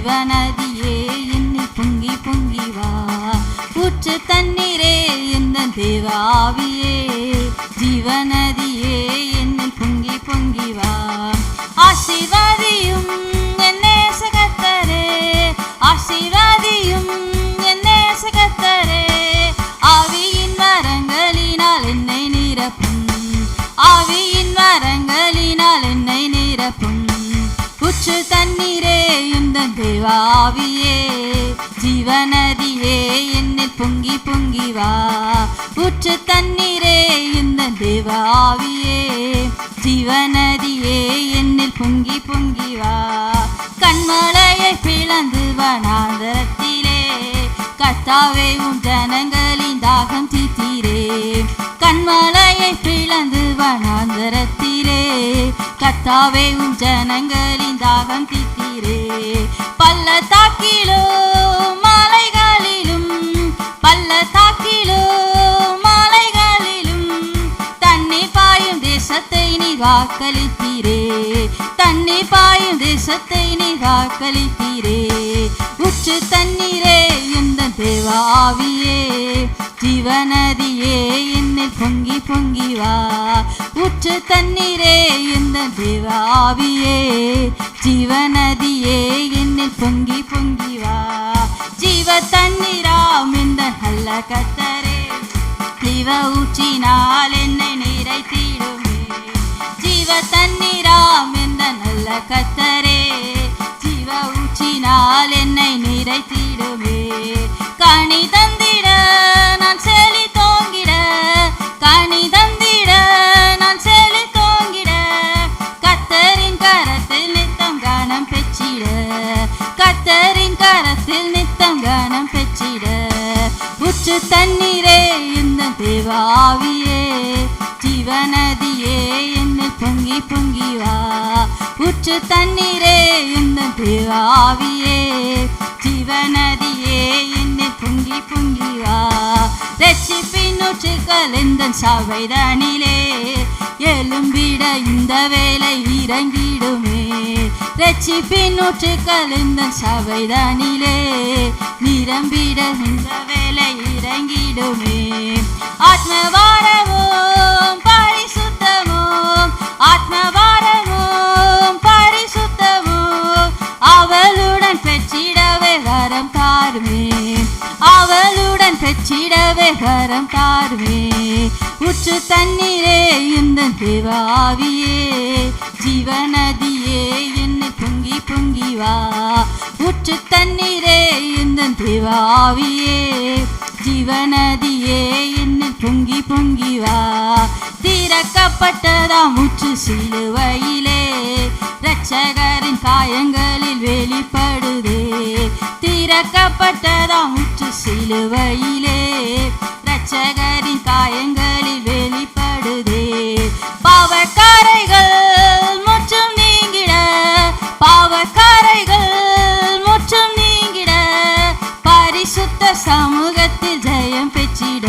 ஜீவநதியே என்னில் பொங்கி பொங்கி வா. ஊற்று தண்ணீரே எந்த தேவ ஆவியே, ஜீவநதியே என்னில் பொங்கி பொங்கி வா. ஆசீர்வாதியும் என் நேசகர்த்தரே, ஆசீர்வாதியும் என் நேசகர்த்தரே. ஆவியின் வரங்களினால் என்னை நிரப்பும், ஆவியின் வரங்களினால் என்னை நிரப்பும். ஊற்று தண்ணீரே எந்தன் தேவ ஆவியே, ஜீவநதியே என்னில் பொங்கி பொங்கி வா. ஊற்று தண்ணீரே எந்தன் தேவ ஆவியே, ஜீவநதியே என்னில் பொங்கி பொங்கி வா. கண்மலையை பிளந்து வனாந்தரத்திலே கர்த்தாவே உம் ஜனங்களின் தாகம் தீர்த்தீரே. கண்மலையை பிளந்து வனாந்தரத்திலே கர்த்தாவே உம் ஜனங்களின் தாகம் தீர்த்தீரே. பள்ளத்தாக்கிலும் மலைகளிலும், பள்ளத்தாக்கிலும் மலைகளிலும் தண்ணீர் பாயும் தேசத்தை நீர் வாக்களித்தீரே, தண்ணீர் பாயும் தேசத்தை நீர் வாக்களித்தீரே. ஊற்று தண்ணீரே எந்தன் தேவ ஆவியே, ஜீவநதியே என்னில் பொங்கி பொங்கி வா. ஊற்று தண்ணீரே எந்தன் தேவ ஆவியே, ஜீவநதியே என்னில் பொங்கி பொங்கி வா. ஜீவ தண்ணீராம் எந்தன் நல்ல கர்த்தரே, ஜீவ ஊற்றினால் என்னை நிறைத்திடுமே. ஜீவ தண்ணீராம் எந்தன் நல்ல கர்த்தரே, ஜீவ ஊற்றினால் என்னை நிறைத்திடுமே. கனி தந்திட நான் செழி தோங்கிட, கனி தந்திட நான் செழி தோங்கிட, கர்த்தரின் கரத்தில் நித்தம் கனம் பெற்றிட, கர்த்தரின் கரத்தில் நித்தம் கனம் பெற்றிட. ஊற்று தண்ணீரே எந்தன் தேவ ஆவியே, ஜீவநதியே என்னில் பொங்கி பொங்கி வா. ஊற்று தண்ணீரே எந்தன் தேவ ஆவியே, ஜீவநதியே என்னில் பொங்கி பொங்கி வா. ரட்சிப்பின் ஊற்றுக்கள் எந்தன் சபைதனிலே எழும்பிட இந்த வேலை இறங்கிடுமே. ரட்சிப்பின் ஊற்றுக்கள் எந்தன் சபைதனிலே நிரம்பிட இந்த வேலை இறங்கிடுமே. ஆத்மபாரமும் பரிசுத்தமும், ஆத்மபாரமும் பரிசுத்தமும் அவளுடன் பெற்றிடவே வரம் தாருமே, அவளுடன் பெற்றிடவே வரம் தாருமே. ஊற்று தண்ணீரே எந்தன் தேவ ஆவியே, ஜீவநதியே என்னில் பொங்கி பொங்கி வா. ஊற்று தண்ணீரே எந்தன் தேவ ஆவியே, ஜீவநதியே என்னில் பொங்கி பொங்கி வா. திறக்கப்பட்டதாம் ஊற்று சிலுவையிலே இரட்சகரின் காயங்களில் வெளிப்படுதே. திறக்கப்பட்டதாம் ஊற்று சிலுவையிலே இரட்சகரின் காயங்களில் வெளிப்படுதே. பாவக்கரைகள் முற்றும் நீங்கிட, பாவக்கரைகள் முற்றும் நீங்கிட, பரிசுத்த சமூகத்தில் ஜெயம் பெற்றிட,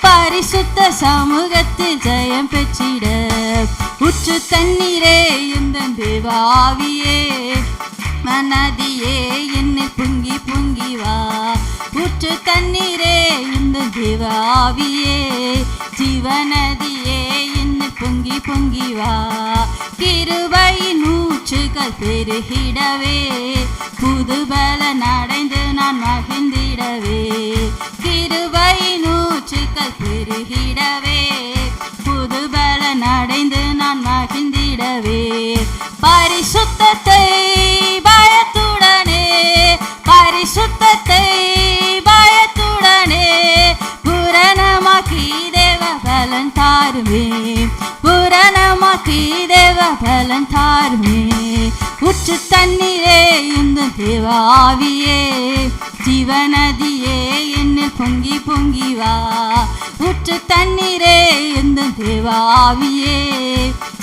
பரிசுத்த சமூகத்தில் ஜெயம் பெற்றிட. ஊற்று தண்ணீரே எந்தன் தேவ ஆவியே, மனதியே என்னில் பொங்கி பொங்கி வா. ஊற்று தண்ணீரே எந்தன் தேவ ஆவியே, ஜீவநதியே என்னில் பொங்கி பொங்கி வா. கிருபையின் ஊற்றுகள் பெருகிடவே, புதுபலன் அடைந்து நான் மகிழ்ந்திடவே. கிருபையின் ஊற்றுகள் பெருகிடவே, புதுபலன் அடைந்து நான் மகிழ்ந்திடவே. பரிசுத்தத்தை பயத்துடனே, பரிசுத்தத்தை பயத்துடனே பூரணமாக்கி தேவ பலன் தாருமே, பூரணமாக்கி தேவ பலன் தாருமே. ஊற்று தண்ணீரே எந்தன் தேவ ஆவியே, ஜீவநதியே என்னில் பொங்கி பொங்கி வா. ஊற்று தண்ணீரே எந்தன் தேவ ஆவியே,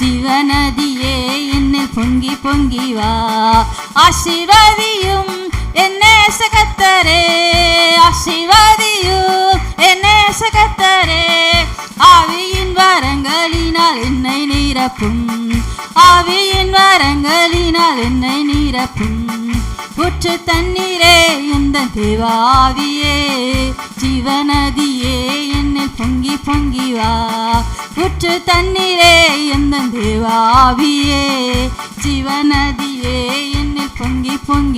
ஜீவநதியே என்னில் பொங்கி பொங்கி வா. ஆசீர்வாதியும் என் நேசகர்த்தரே, ஆசீர்வாதியும் என் நேசகர்த்தரே. ஆவியின் வரங்களினால் என்னை நிரப்பும், ஆவியின் வரங்களினால் என்னை நிரப்பும். ஊற்று தண்ணீரே எந்த தேவாவியே ஜீவநதியே என்னில் பொங்கி பொங்கி வா ஊற்று தண்ணீரே எந்த தேவாவியே ஜீவநதியே என்னில் பொங்கி பொங்கி